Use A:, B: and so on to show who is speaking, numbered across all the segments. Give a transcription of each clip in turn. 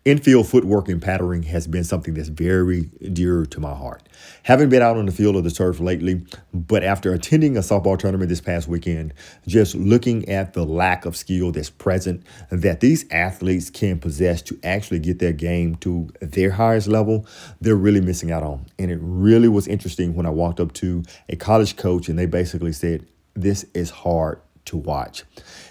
A: Infield footwork and patterning has been something that's very dear to my heart. Haven't been out on the field or the turf lately, but after attending a softball tournament this past weekend, just looking at the lack of skill that's present that these athletes can possess to actually get their game to their highest level, they're really missing out on. And it really was interesting when I walked up to a college coach and they basically said, this is hard to watch.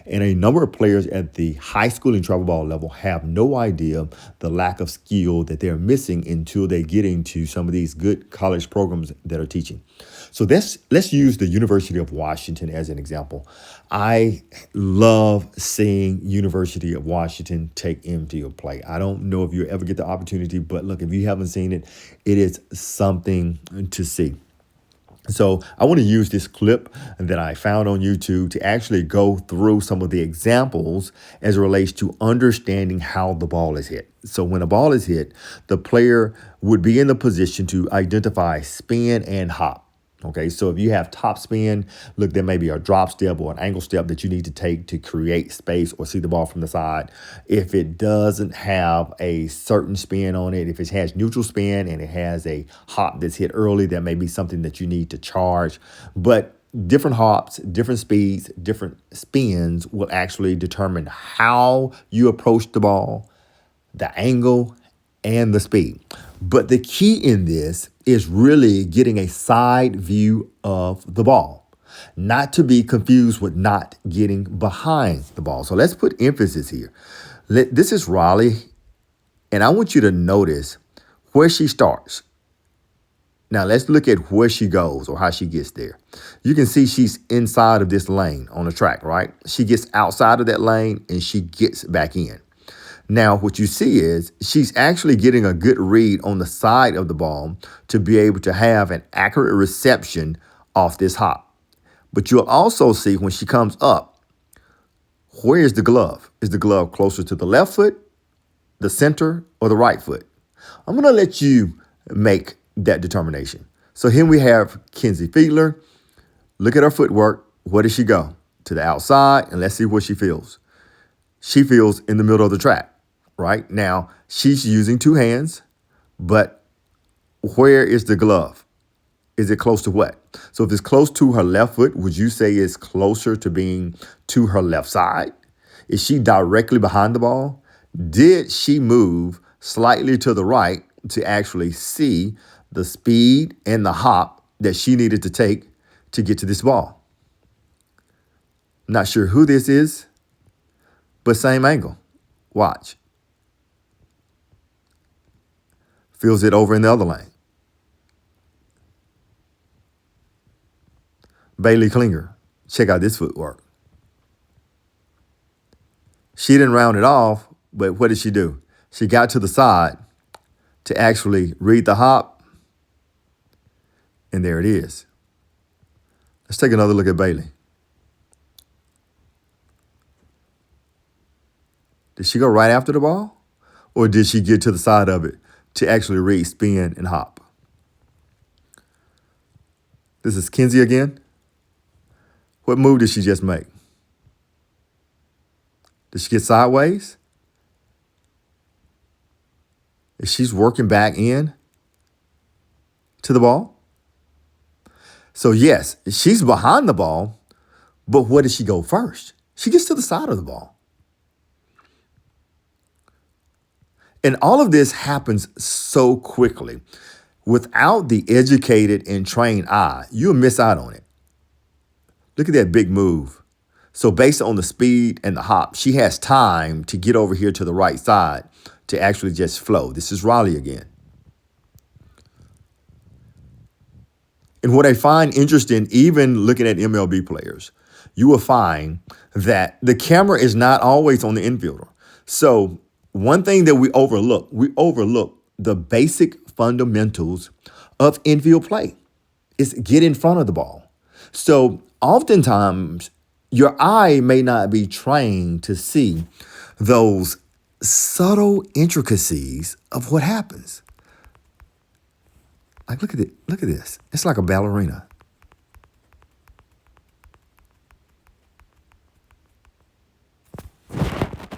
A: And a number of players at the high school and travel ball level have no idea the lack of skill that they're missing until they get into some of these good college programs that are teaching. So let's use the University of Washington as an example. I love seeing University of Washington take infield play. I don't know if you ever get the opportunity, but look, if you haven't seen it, it is something to see. So I want to use this clip that I found on YouTube to actually go through some of the examples as it relates to understanding how the ball is hit. So when a ball is hit, the player would be in the position to identify spin and hop. Okay, so if you have top spin, look, there may be a drop step or an angle step that you need to take to create space or see the ball from the side. If it doesn't have a certain spin on it, if it has neutral spin and it has a hop that's hit early, that may be something that you need to charge. But different hops, different speeds, different spins will actually determine how you approach the ball, the angle, and the speed. But the key in this is really getting a side view of the ball, not to be confused with not getting behind the ball. So let's put emphasis here. This is Raleigh, and I want you to notice where she starts. Now let's look at where she goes or how she gets there. You can see she's inside of this lane on the track, right? She gets outside of that lane and she gets back in. Now, what you see is she's actually getting a good read on the side of the ball to be able to have an accurate reception off this hop. But you'll also see when she comes up, where is the glove? Is the glove closer to the left foot, the center, or the right foot? I'm going to let you make that determination. So here we have Kenzie Fiedler. Look at her footwork. Where does she go? To the outside, and let's see where she feels. She feels in the middle of the track. Right now, she's using two hands, but where is the glove? Is it close to what? So if it's close to her left foot, would you say it's closer to being to her left side? Is she directly behind the ball? Did she move slightly to the right to actually see the speed and the hop that she needed to take to get to this ball? Not sure who this is, but same angle. Watch. Feels it over in the other lane. Bailey Klinger, check out this footwork. She didn't round it off, but what did she do? She got to the side to actually read the hop, and there it is. Let's take another look at Bailey. Did she go right after the ball, or did she get to the side of it to actually read spin and hop? This is Kenzie again. What move did she just make? Did she get sideways? Is she's working back in to the ball? So yes, she's behind the ball, but where does she go first? She gets to the side of the ball. And all of this happens so quickly. Without the educated and trained eye, you'll miss out on it. Look at that big move. So based on the speed and the hop, she has time to get over here to the right side to actually just flow. This is Raleigh again. And what I find interesting, even looking at MLB players, you will find that the camera is not always on the infielder. So one thing that we overlook the basic fundamentals of infield play. Is get in front of the ball. So oftentimes your eye may not be trained to see those subtle intricacies of what happens. Like, look at it. Look at this. It's like a ballerina.